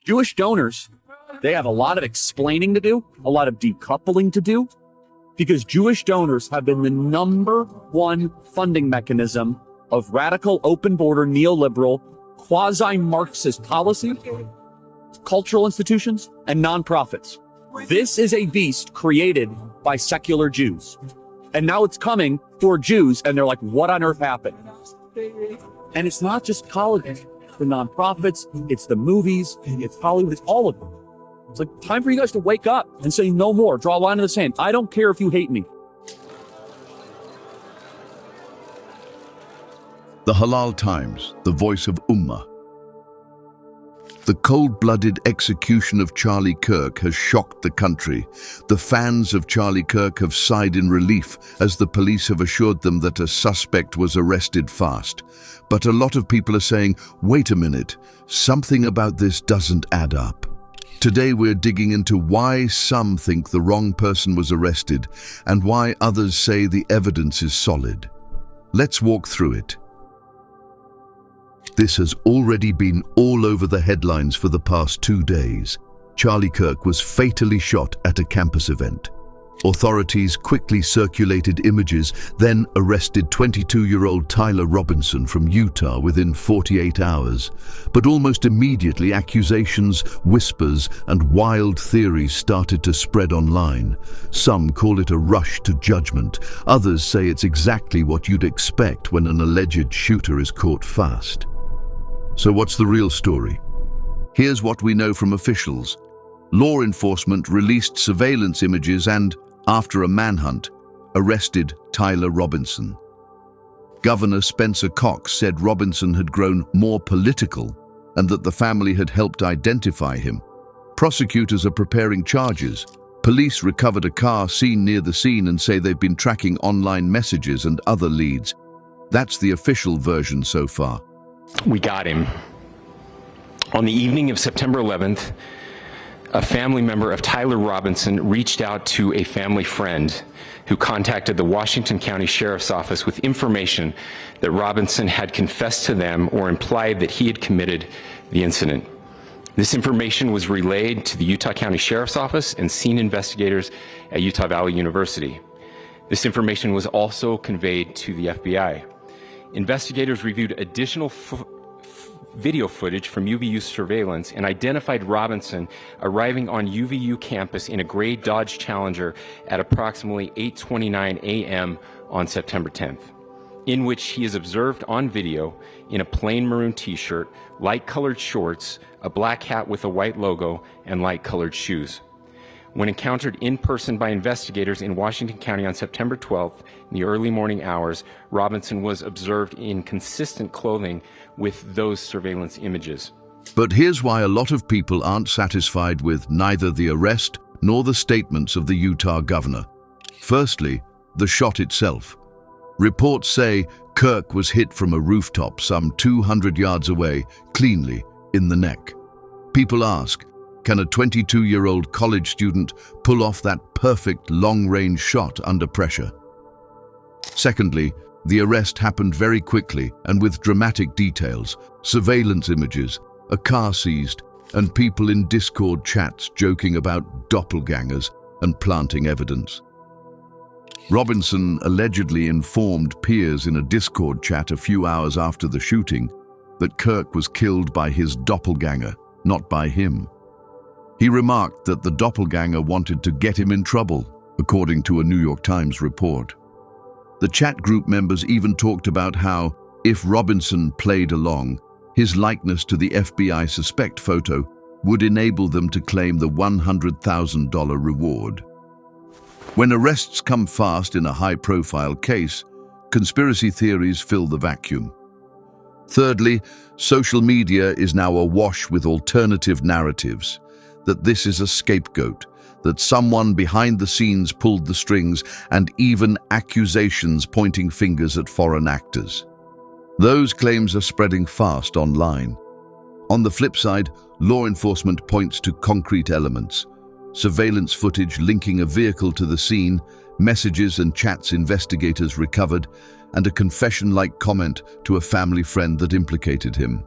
Jewish donors, they have a lot of explaining to do, a lot of decoupling to do, because Jewish donors have been the #1 funding mechanism of radical, open border, neoliberal, quasi-Marxist policy, cultural institutions, and nonprofits. This is a beast created by secular Jews. And now it's coming for Jews, and they're like, what on earth happened? And it's not just colleges, it's the nonprofits, it's the movies, it's Hollywood, it's all of them. It's like, time for you guys to wake up and say no more, draw a line in the sand. I don't care if you hate me. The Halal Times, the voice of Ummah. The cold-blooded execution of Charlie Kirk has shocked the country. The fans of Charlie Kirk have sighed in relief as the police have assured them that a suspect was arrested fast. But a lot of people are saying, wait a minute, something about this doesn't add up. Today we're digging into why some think the wrong person was arrested and why others say the evidence is solid. Let's walk through it. This has already been all over the headlines for the past 2 days. Charlie Kirk was fatally shot at a campus event. Authorities quickly circulated images, then arrested 22-year-old Tyler Robinson from Utah within 48 hours. But almost immediately, accusations, whispers, and wild theories started to spread online. Some call it a rush to judgment. Others say it's exactly what you'd expect when an alleged shooter is caught fast. So what's the real story? Here's what we know from officials. Law enforcement released surveillance images and, after a manhunt, arrested Tyler Robinson. Governor Spencer Cox said Robinson had grown more political and that the family had helped identify him. Prosecutors are preparing charges. Police recovered a car seen near the scene and say they've been tracking online messages and other leads. That's the official version so far. We got him. On the evening of September 11th, a family member of Tyler Robinson reached out to a family friend who contacted the Washington County Sheriff's Office with information that Robinson had confessed to them or implied that he had committed the incident. This information was relayed to the Utah County Sheriff's Office and scene investigators at Utah Valley University. This information was also conveyed to the FBI. Investigators reviewed additional video footage from UVU surveillance and identified Robinson arriving on UVU campus in a gray Dodge Challenger at approximately 8:29 a.m. on September 10th, in which he is observed on video in a plain maroon t-shirt, light-colored shorts, a black hat with a white logo, and light-colored shoes. When encountered in person by investigators in Washington County on September 12th, in the early morning hours, Robinson was observed in consistent clothing with those surveillance images. But here's why a lot of people aren't satisfied with neither the arrest nor the statements of the Utah governor. Firstly, the shot itself. Reports say Kirk was hit from a rooftop some 200 yards away, cleanly, in the neck. People ask, can a 22-year-old college student pull off that perfect long-range shot under pressure? Secondly, the arrest happened very quickly and with dramatic details, surveillance images, a car seized, and people in Discord chats joking about doppelgangers and planting evidence. Robinson allegedly informed peers in a Discord chat a few hours after the shooting that Kirk was killed by his doppelganger, not by him. He remarked that the doppelganger wanted to get him in trouble, according to a New York Times report. The chat group members even talked about how, if Robinson played along, his likeness to the FBI suspect photo would enable them to claim the $100,000 reward. When arrests come fast in a high-profile case, conspiracy theories fill the vacuum. Thirdly, social media is now awash with alternative narratives, that this is a scapegoat, that someone behind the scenes pulled the strings, and even accusations pointing fingers at foreign actors. Those claims are spreading fast online. On the flip side, law enforcement points to concrete elements: surveillance footage linking a vehicle to the scene, messages and chats investigators recovered, and a confession-like comment to a family friend that implicated him.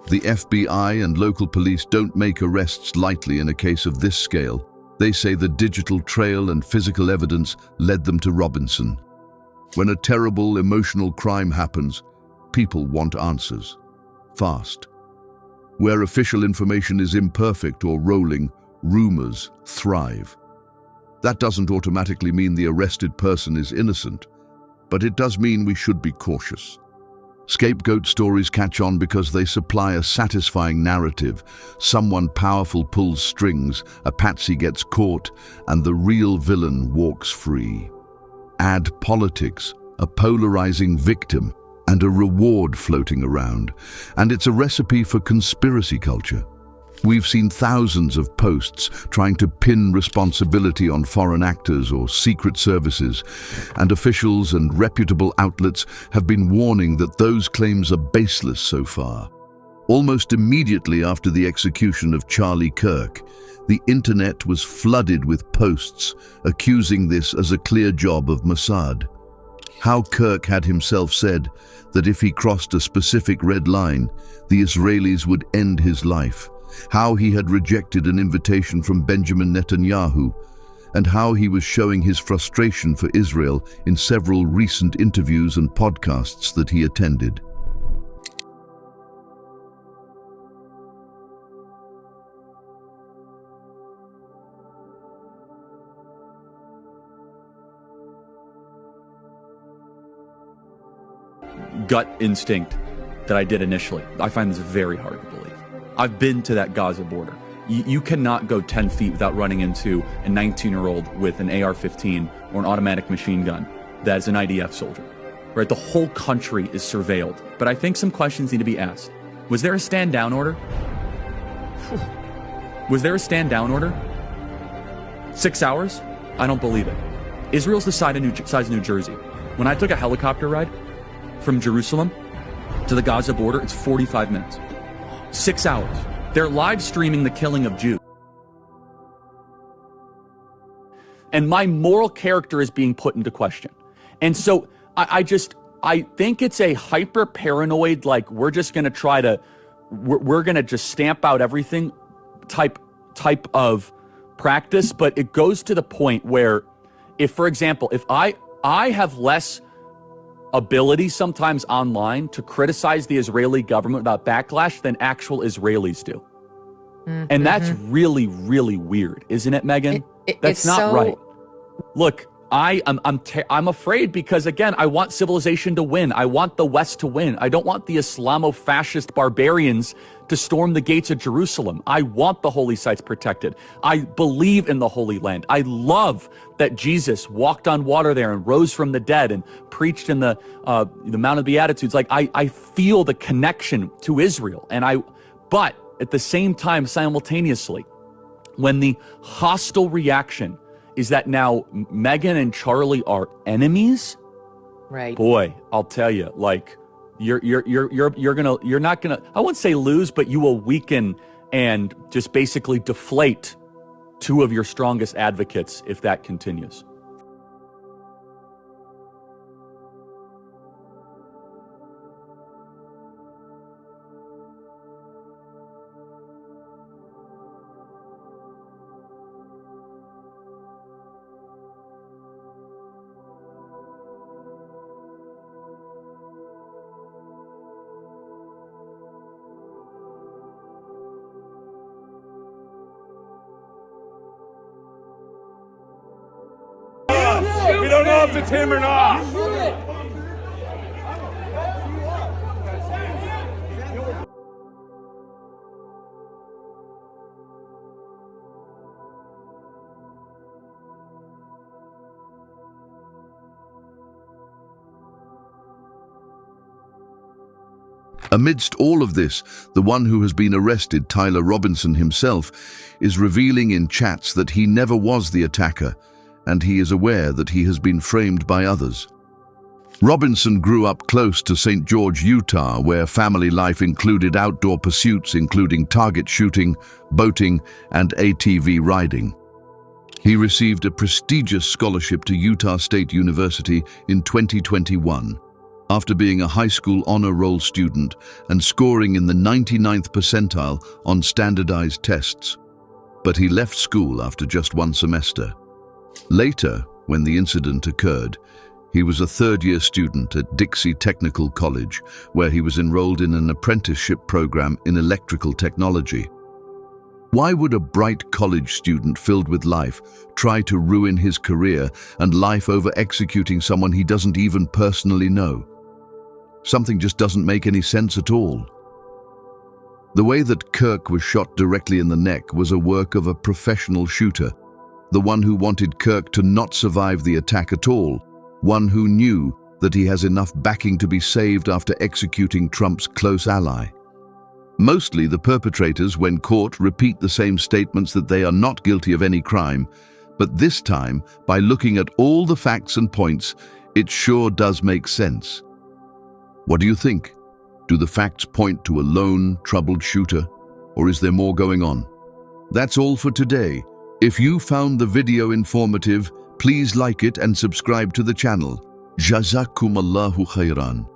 The FBI and local police don't make arrests lightly in a case of this scale. They say the digital trail and physical evidence led them to Robinson. When a terrible emotional crime happens, people want answers. Fast. Where official information is imperfect or rolling, rumors thrive. That doesn't automatically mean the arrested person is innocent, but it does mean we should be cautious. Scapegoat stories catch on because they supply a satisfying narrative. Someone powerful pulls strings, a patsy gets caught, and the real villain walks free. Add politics, a polarizing victim, and a reward floating around, and it's a recipe for conspiracy culture. We've seen thousands of posts trying to pin responsibility on foreign actors or secret services, and officials and reputable outlets have been warning that those claims are baseless so far. Almost immediately after the execution of Charlie Kirk, the internet was flooded with posts accusing this as a clear job of Mossad. How Kirk had himself said that if he crossed a specific red line, the Israelis would end his life. How he had rejected an invitation from Benjamin Netanyahu, and how he was showing his frustration for Israel in several recent interviews and podcasts that he attended. Gut instinct that I did initially. I find this very hard to believe. I've been to that Gaza border. You cannot go 10 feet without running into a 19-year-old with an AR-15 or an automatic machine gun that is an IDF soldier. Right? The whole country is surveilled. But I think some questions need to be asked. Was there a stand-down order? Was there a stand-down order? 6 hours? I don't believe it. Israel's the size of New Jersey. When I took a helicopter ride from Jerusalem to the Gaza border, it's 45 minutes. 6 hours. They're live streaming the killing of Jews. And my moral character is being put into question. And so I think it's a hyper paranoid, like we're just going to try to, we're going to just stamp out everything type of practice. But it goes to the point where if, for example, if I have less ability sometimes online to criticize the Israeli government without backlash than actual Afralis do. And that's really, really weird, isn't it, Megan? That's not right. Look, I'm afraid because, again, I want civilization to win. I want the West to win. I don't want the Islamo-fascist barbarians to storm the gates of Jerusalem. I want the holy sites protected. I believe in the Holy Land. I love that Jesus walked on water there and rose from the dead and preached in the Mount of Beatitudes. Like, I feel the connection to Israel. But at the same time, simultaneously, when the hostile reaction is that now Meghan and Charlie are enemies, right? Boy, I'll tell you, like you're not gonna, I wouldn't say lose, but you will weaken and just basically deflate two of your strongest advocates if that continues. We don't know if it's him or not. Amidst all of this, the one who has been arrested, Tyler Robinson himself, is revealing in chats that he never was the attacker, and he is aware that he has been framed by others. Robinson grew up close to St. George, Utah, where family life included outdoor pursuits including target shooting, boating, and ATV riding. He received a prestigious scholarship to Utah State University in 2021. after being a high school honor roll student and scoring in the 99th percentile on standardized tests. But he left school after just one semester. Later, when the incident occurred, he was a third-year student at Dixie Technical College, where he was enrolled in an apprenticeship program in electrical technology. Why would a bright college student filled with life try to ruin his career and life over executing someone he doesn't even personally know? Something just doesn't make any sense at all. The way that Kirk was shot directly in the neck was a work of a professional shooter, the one who wanted Kirk to not survive the attack at all, one who knew that he has enough backing to be saved after executing Trump's close ally. Mostly the perpetrators, when caught, repeat the same statements that they are not guilty of any crime, but this time, by looking at all the facts and points, it sure does make sense. What do you think? Do the facts point to a lone, troubled shooter, or is there more going on? That's all for today. If you found the video informative, please like it and subscribe to the channel. Jazakumullahu khairan.